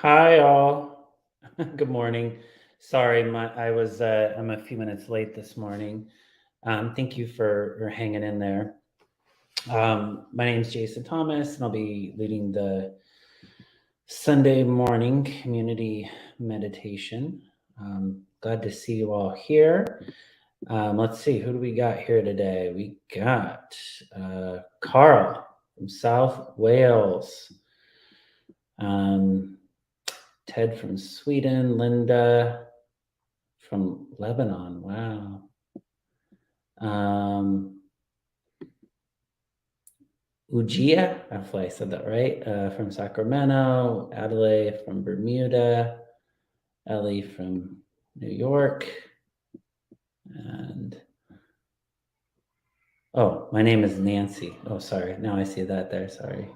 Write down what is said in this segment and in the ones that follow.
Hi all. Good morning. Sorry, I'm a few minutes late this morning. Thank you for hanging in there. My name is Jason Thomas, and I'll be leading the Sunday morning community meditation. Glad to see you all here. Let's see, who do we got here today? We got Carl from South Wales. Ted from Sweden, Linda from Lebanon. Wow. Ujia, hopefully I said that right, from Sacramento, Adelaide from Bermuda, Ellie from New York, and my name is Nancy. Oh, sorry. Now I see that there. Sorry.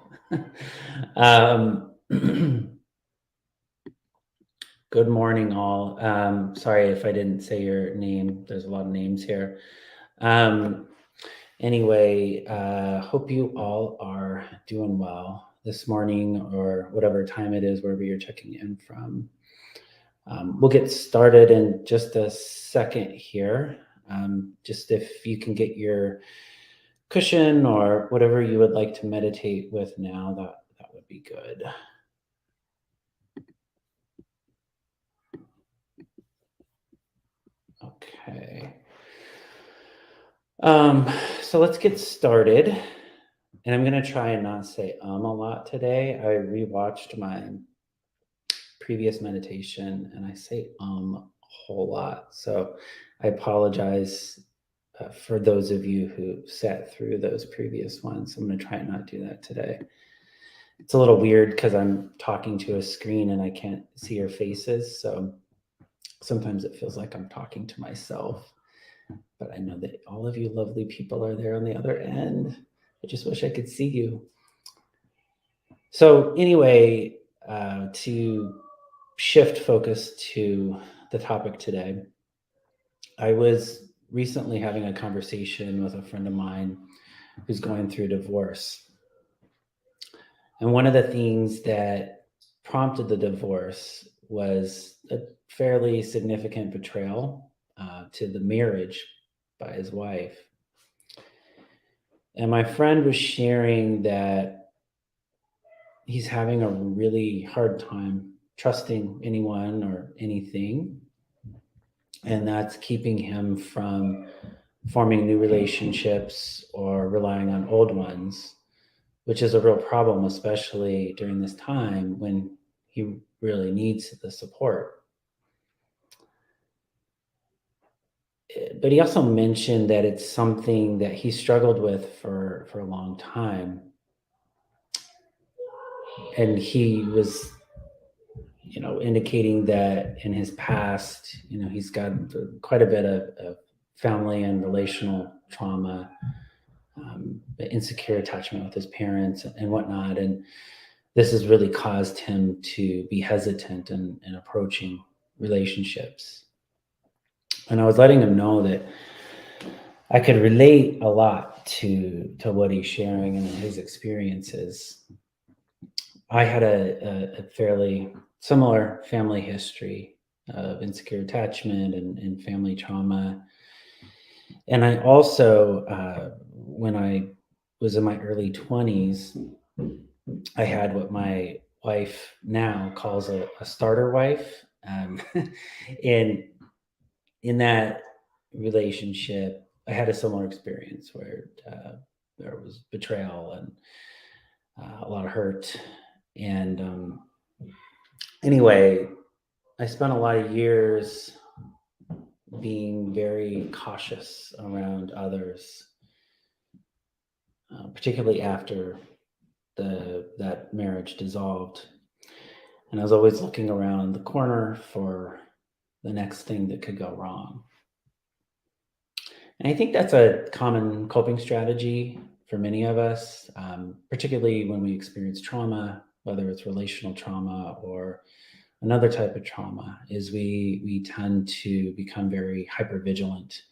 Good morning, all. Sorry if I didn't say your name. There's a lot of names here. Anyway, hope you all are doing well this morning or whatever time it is, wherever you're checking in from. We'll get started in just a second here. Just if you can get your cushion or whatever you would like to meditate with now, that would be good. Okay. So let's get started. And I'm going to try and not say a lot today. I rewatched my previous meditation and I say a whole lot. So I apologize for those of you who sat through those previous ones. I'm going to try and not do that today. It's a little weird because I'm talking to a screen and I can't see your faces. So sometimes it feels like I'm talking to myself. But I know that all of you lovely people are there on the other end. I just wish I could see you. So anyway, to shift focus to the topic today, I was recently having a conversation with a friend of mine who's going through divorce. And one of the things that prompted the divorce was a fairly significant betrayal to the marriage by his wife. And my friend was sharing that he's having a really hard time trusting anyone or anything. And that's keeping him from forming new relationships or relying on old ones, which is a real problem, especially during this time when he really needs the support. But he also mentioned that it's something that he struggled with for a long time. And he was, indicating that in his past, he's got quite a bit of family and relational trauma, insecure attachment with his parents and whatnot. And this has really caused him to be hesitant in approaching relationships. And I was letting him know that I could relate a lot to what he's sharing and his experiences. I had a fairly similar family history of insecure attachment and family trauma. And I also, when I was in my early 20s, I had what my wife now calls a starter wife. And in that relationship, I had a similar experience where there was betrayal and a lot of hurt. And anyway, I spent a lot of years being very cautious around others, particularly after that marriage dissolved. And I was always looking around the corner for the next thing that could go wrong. And I think that's a common coping strategy for many of us, particularly when we experience trauma, whether it's relational trauma or another type of trauma, is we tend to become very hypervigilant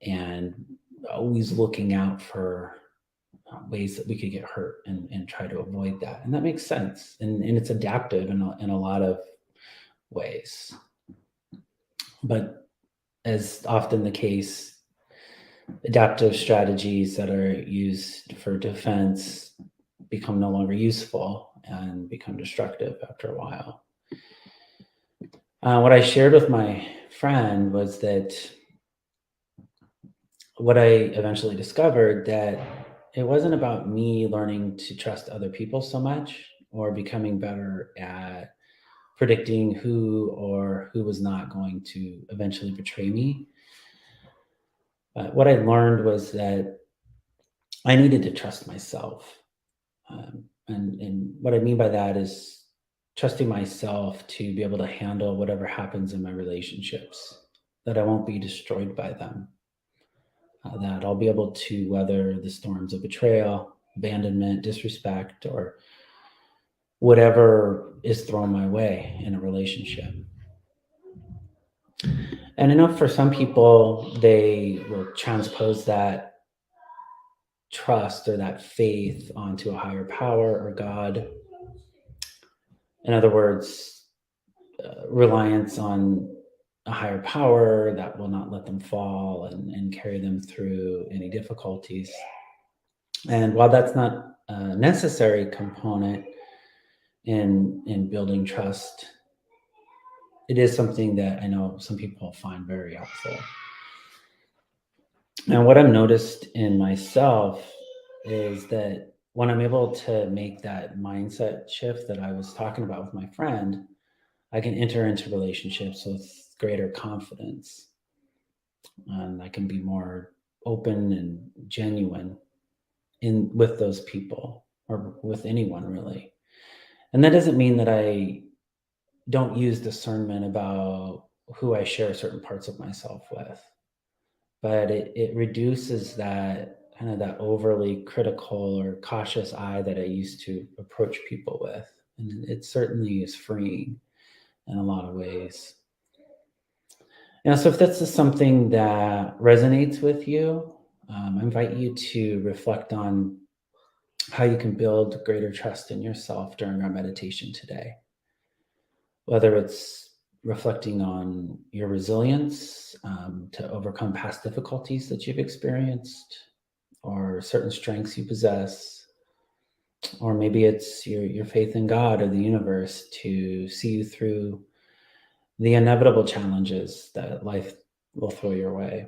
and always looking out for ways that we could get hurt and try to avoid that. And that makes sense. And it's adaptive in a lot of ways. But as often the case, adaptive strategies that are used for defense become no longer useful and become destructive after a while. What I shared with my friend was that what I eventually discovered that it wasn't about me learning to trust other people so much or becoming better at predicting who or who was not going to eventually betray me. What I learned was that I needed to trust myself. And what I mean by that is trusting myself to be able to handle whatever happens in my relationships, that I won't be destroyed by them, that I'll be able to weather the storms of betrayal, abandonment, disrespect, or whatever is thrown my way in a relationship. And I know for some people, they will transpose that trust or that faith onto a higher power or God. In other words, reliance on a higher power that will not let them fall and carry them through any difficulties. And while that's not a necessary component in building trust, it is something that I know some people find very helpful. And what I've noticed in myself is that when I'm able to make that mindset shift that I was talking about with my friend, I can enter into relationships with greater confidence. And I can be more open and genuine with those people or with anyone really. And that doesn't mean that I don't use discernment about who I share certain parts of myself with, but it reduces that kind of that overly critical or cautious eye that I used to approach people with. And it certainly is freeing in a lot of ways. So if this is something that resonates with you, I invite you to reflect on how you can build greater trust in yourself during our meditation today. Whether it's reflecting on your resilience to overcome past difficulties that you've experienced, or certain strengths you possess, or maybe it's your faith in God or the universe to see you through the inevitable challenges that life will throw your way.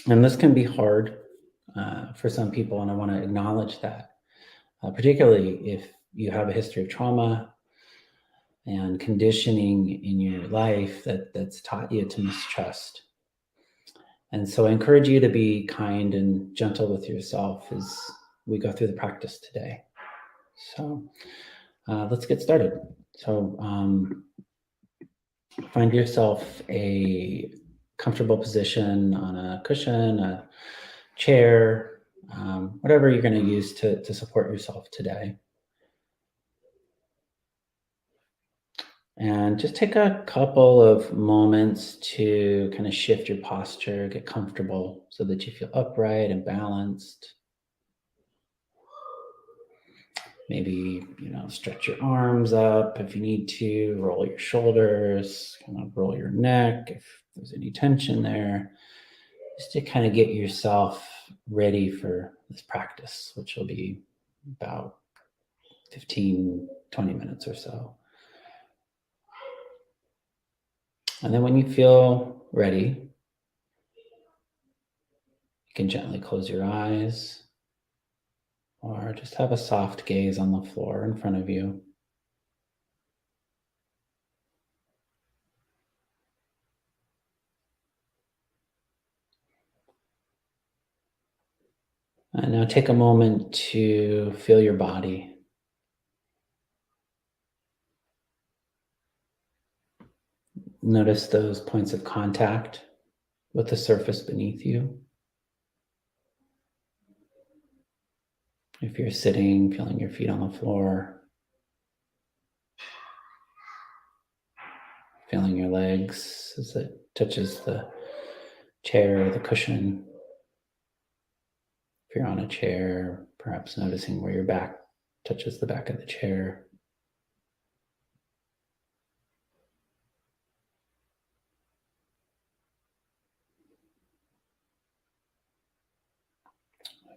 And this can be hard for some people, and I want to acknowledge that, particularly if you have a history of trauma and conditioning in your life that's taught you to mistrust. And so I encourage you to be kind and gentle with yourself as we go through the practice today. So let's get started. So find yourself a comfortable position on a cushion, a chair, whatever you're going to use to support yourself today. And just take a couple of moments to kind of shift your posture, get comfortable so that you feel upright and balanced. Maybe, stretch your arms up if you need to, roll your shoulders, kind of roll your neck if there's any tension there, just to kind of get yourself ready for this practice, which will be about 15, 20 minutes or so. And then when you feel ready, you can gently close your eyes or just have a soft gaze on the floor in front of you. And now take a moment to feel your body. Notice those points of contact with the surface beneath you. If you're sitting, feeling your feet on the floor, feeling your legs as it touches the chair or the cushion. If you're on a chair, perhaps noticing where your back touches the back of the chair.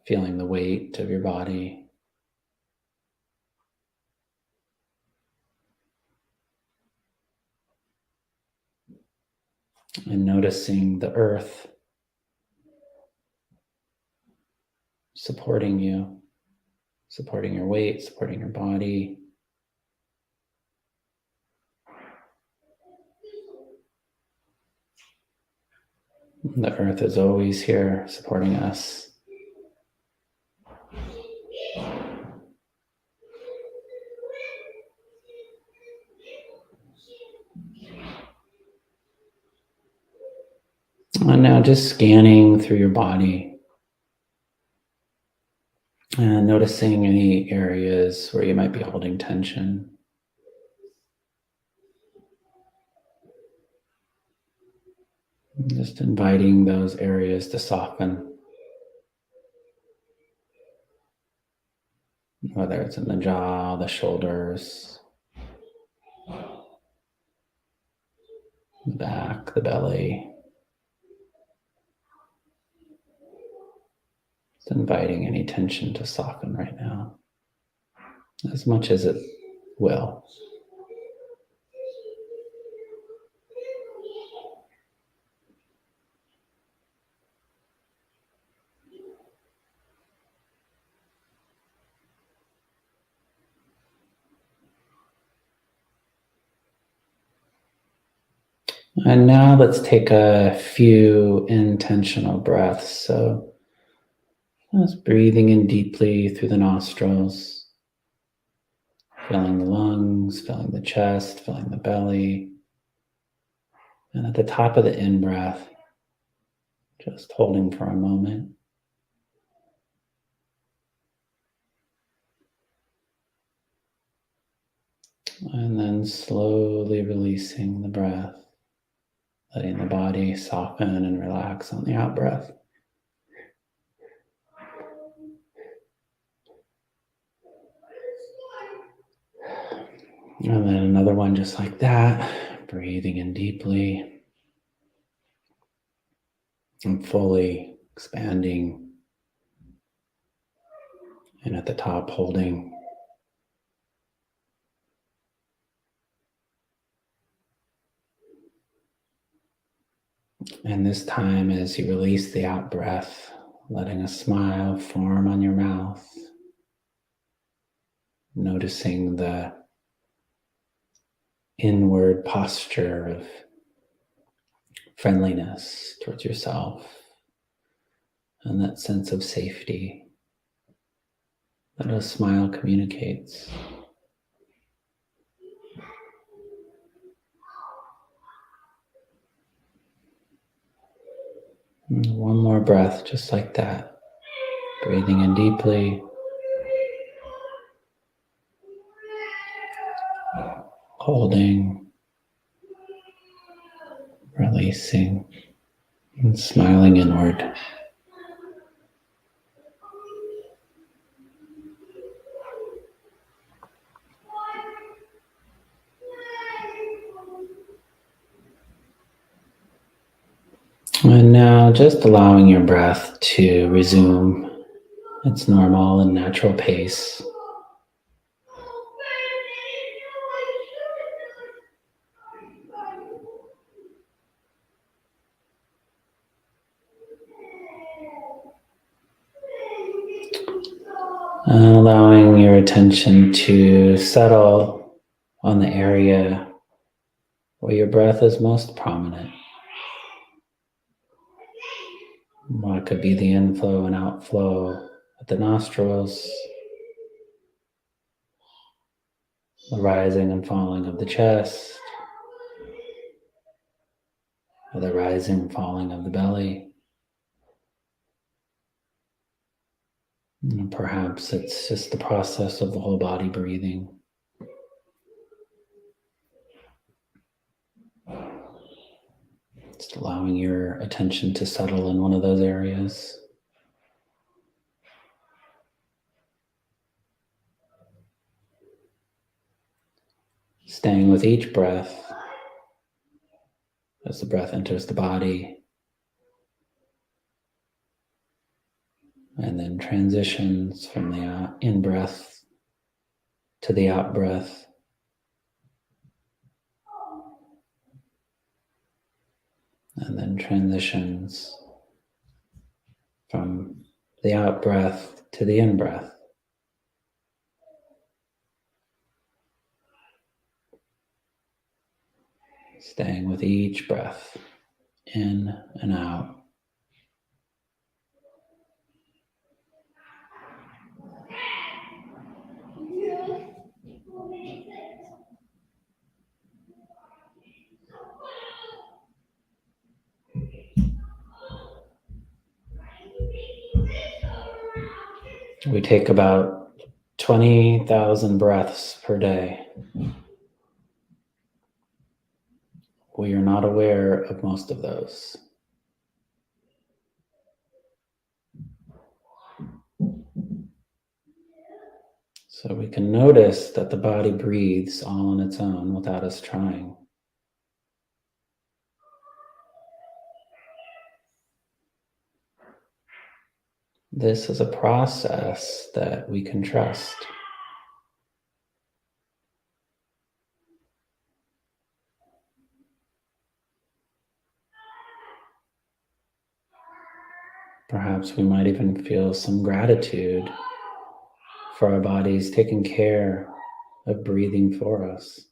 Feeling the weight of your body. And noticing the earth supporting you, supporting your weight, supporting your body. The earth is always here supporting us. And now just scanning through your body and noticing any areas where you might be holding tension. Just inviting those areas to soften, whether it's in the jaw, the shoulders, the back, the belly. Just inviting any tension to soften right now, as much as it will. And now let's take a few intentional breaths. So just breathing in deeply through the nostrils, filling the lungs, filling the chest, filling the belly. And at the top of the in-breath, just holding for a moment. And then slowly releasing the breath, letting the body soften and relax on the out-breath. And then another one just like that, breathing in deeply and fully expanding. And at the top, holding. And this time, as you release the out breath, letting a smile form on your mouth, noticing the inward posture of friendliness towards yourself and that sense of safety that a smile communicates. And one more breath, just like that. Breathing in deeply. Holding. Releasing. And smiling inward. And now just allowing your breath to resume its normal and natural pace. And allowing your attention to settle on the area where your breath is most prominent. What could be the inflow and outflow at the nostrils, the rising and falling of the chest, or the rising and falling of the belly. And perhaps it's just the process of the whole body breathing. Just allowing your attention to settle in one of those areas. staying with each breath as the breath enters the body and then transitions from the in-breath to the out-breath. And then transitions from the out-breath to the in-breath. Staying with each breath, in and out. We take about 20,000 breaths per day. We are not aware of most of those. So we can notice that the body breathes all on its own without us trying. This is a process that we can trust. Perhaps we might even feel some gratitude for our bodies taking care of breathing for us.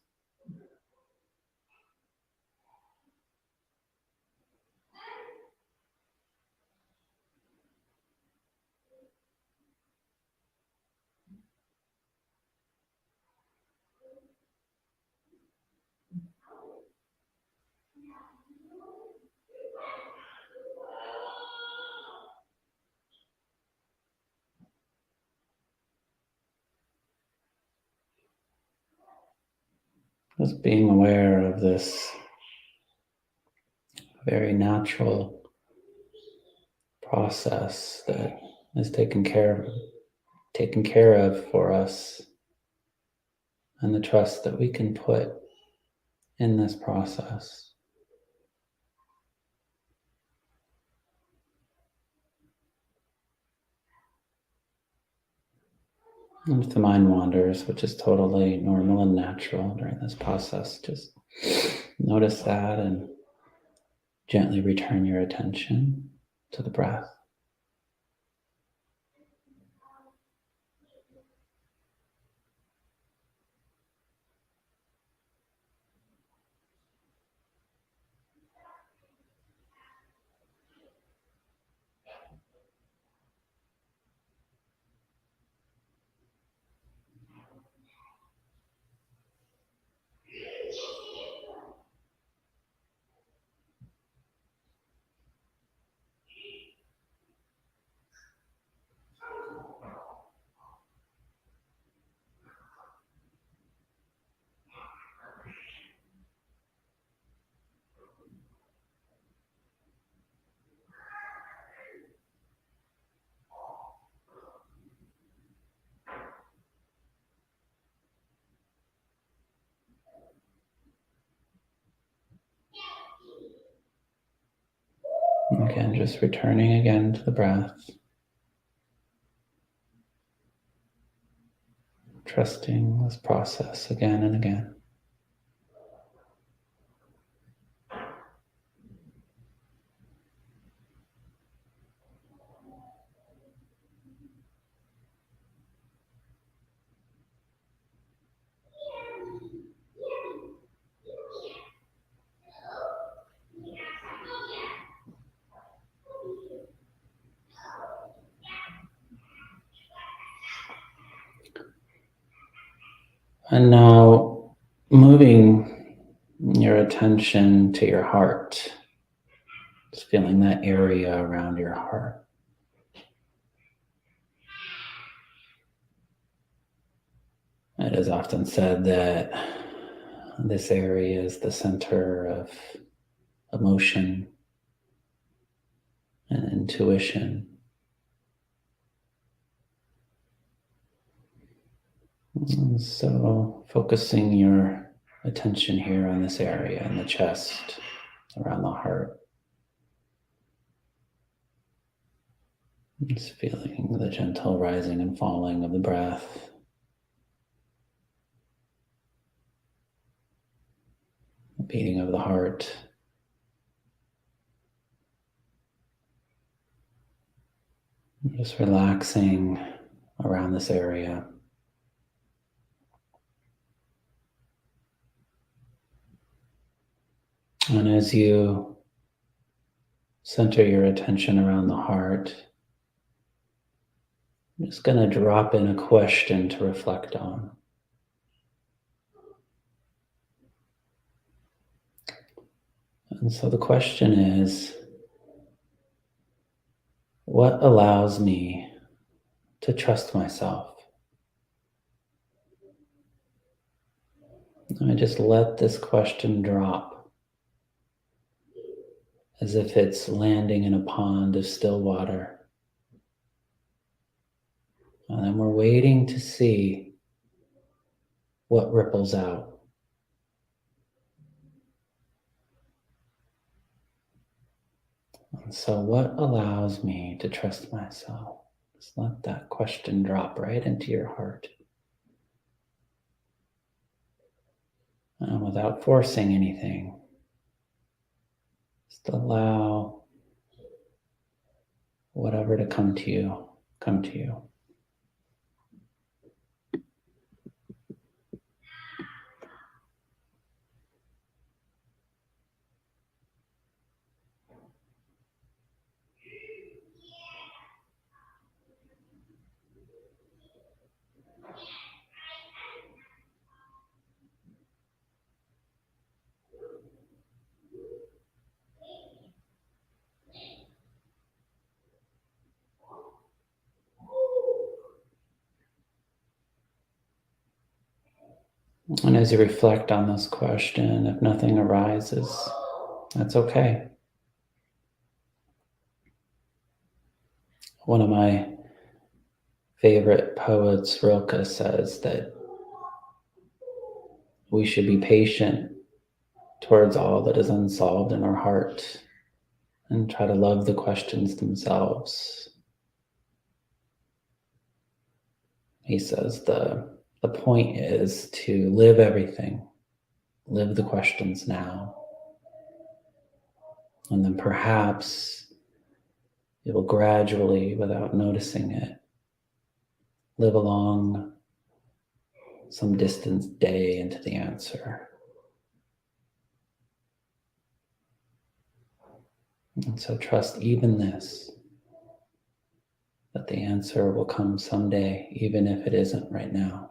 Just being aware of this very natural process that is taken care of for us, and the trust that we can put in this process. And if the mind wanders, which is totally normal and natural during this process, just notice that and gently return your attention to the breath. Again, just returning again to the breath, trusting this process again and again. And now moving your attention to your heart, just feeling that area around your heart. It is often said that this area is the center of emotion and intuition. And so focusing your attention here on this area in the chest, around the heart. Just feeling the gentle rising and falling of the breath. The beating of the heart. Just relaxing around this area. And as you center your attention around the heart, I'm just going to drop in a question to reflect on. And so the question is, what allows me to trust myself? And I just let this question drop as if it's landing in a pond of still water. And then we're waiting to see what ripples out. And so what allows me to trust myself? Just let that question drop right into your heart. And without forcing anything, just allow whatever to come to you, come to you. And as you reflect on this question, if nothing arises, that's okay. One of my favorite poets, Rilke, says that we should be patient towards all that is unsolved in our heart and try to love the questions themselves. He says the point is to live everything, live the questions now, and then perhaps it will gradually, without noticing it, live along some distant day into the answer. And so trust even this, that the answer will come someday, even if it isn't right now.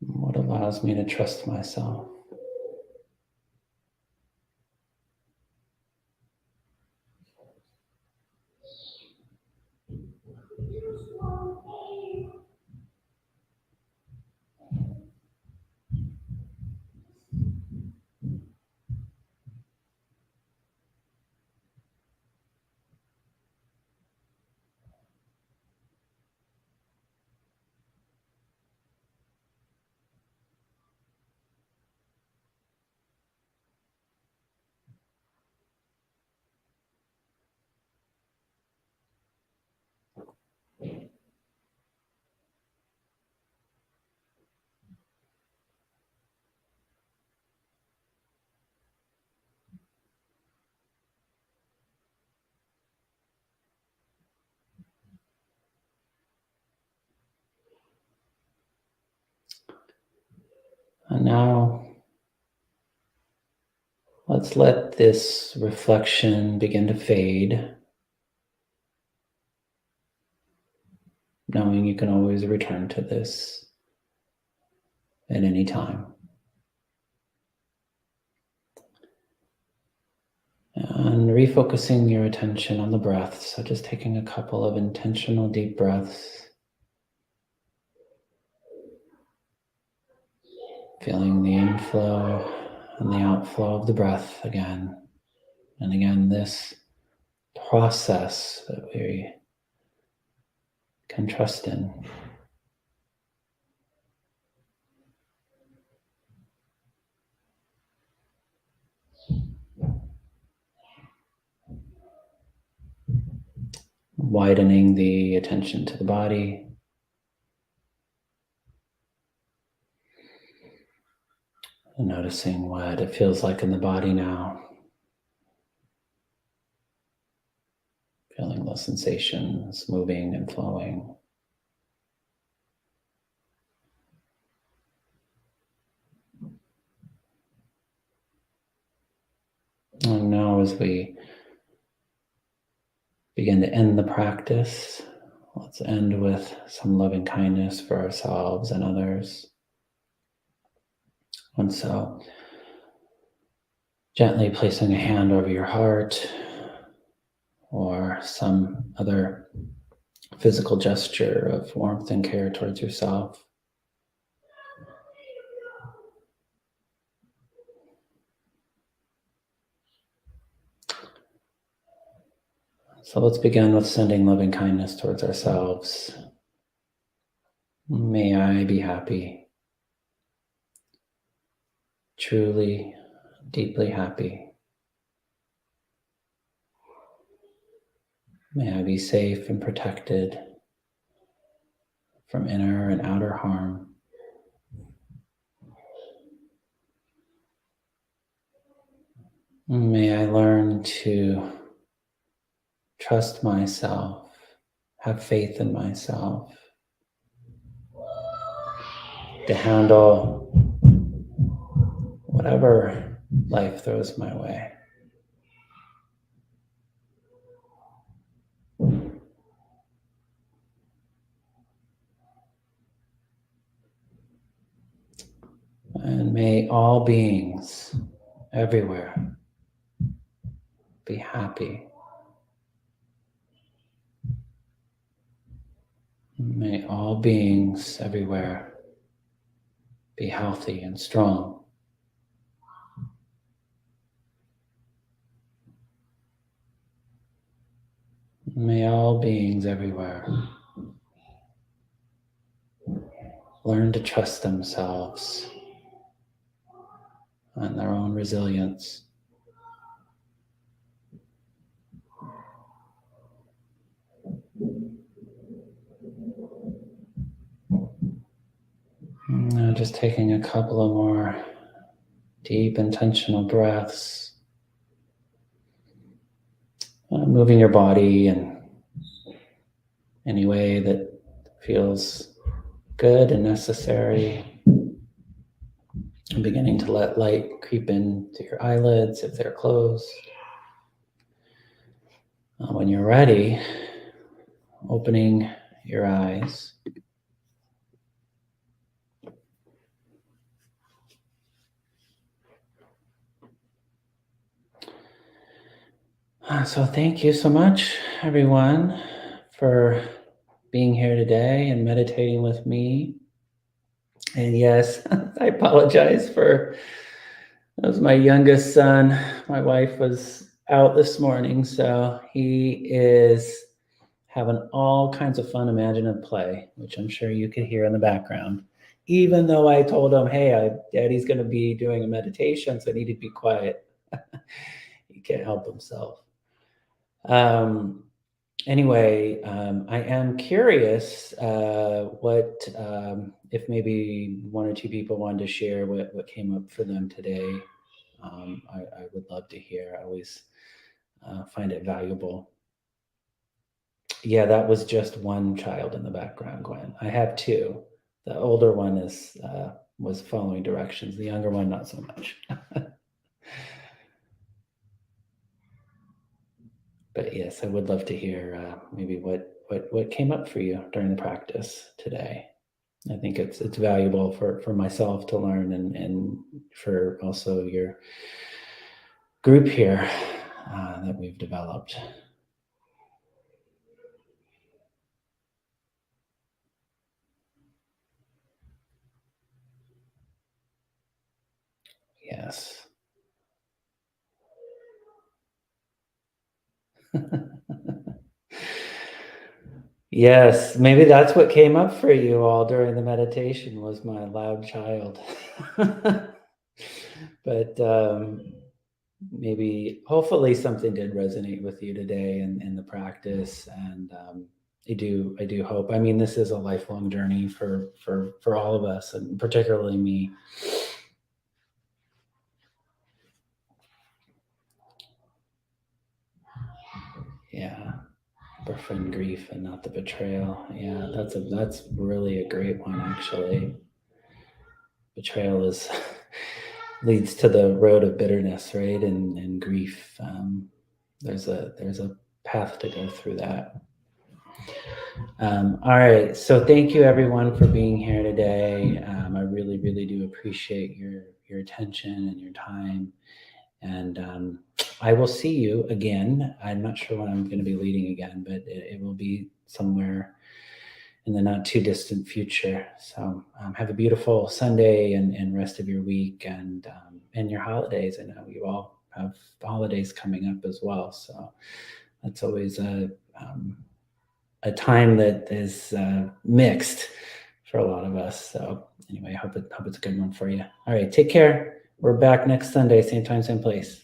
What allows me to trust myself? And now, let's let this reflection begin to fade, knowing you can always return to this at any time. And refocusing your attention on the breath, so just taking a couple of intentional deep breaths. Feeling the inflow and the outflow of the breath again. And again, this process that we can trust in. Widening the attention to the body. And noticing what it feels like in the body now. Feeling those sensations moving and flowing. And now as we begin to end the practice, let's end with some loving kindness for ourselves and others. And so, gently placing a hand over your heart or some other physical gesture of warmth and care towards yourself. So let's begin with sending loving kindness towards ourselves. May I be happy, truly, deeply happy. May I be safe and protected from inner and outer harm. May I learn to trust myself, have faith in myself, to handle whatever life throws my way. And may all beings everywhere be happy. May all beings everywhere be healthy and strong. May all beings everywhere learn to trust themselves and their own resilience. Now just taking a couple of more deep intentional breaths. Moving your body in any way that feels good and necessary. And beginning to let light creep into your eyelids if they're closed. When you're ready, opening your eyes. So thank you so much, everyone, for being here today and meditating with me. And yes, I apologize for that was my youngest son. My wife was out this morning, so he is having all kinds of fun imaginative play, which I'm sure you could hear in the background. Even though I told him, hey, Daddy's going to be doing a meditation, so I need to be quiet. He can't help himself. Anyway, I am curious if maybe one or two people wanted to share what came up for them today. I would love to hear. I always find it valuable. Yeah, that was just one child in the background, Gwen. I have two. The older one was following directions. The younger one, not so much. But yes, I would love to hear maybe what came up for you during the practice today. I think it's valuable for myself to learn and for also your group here that we've developed. Yes. Yes, maybe that's what came up for you all during the meditation was my loud child. But maybe, hopefully, something did resonate with you today in the practice, and I do hope. I mean, this is a lifelong journey for all of us, and particularly me. Yeah, befriend grief and not the betrayal. Yeah, that's really a great one, actually. Betrayal is leads to the road of bitterness, right? And grief. There's a path to go through that. All right. So thank you everyone for being here today. I really, really do appreciate your attention and your time. And I will see you again. I'm not sure when I'm going to be leading again, but it will be somewhere in the not too distant future. So have a beautiful Sunday and rest of your week and your holidays. I know you all have holidays coming up as well. So that's always a time that is mixed for a lot of us. So anyway, hope it's a good one for you. All right, take care. We're back next Sunday, same time, same place.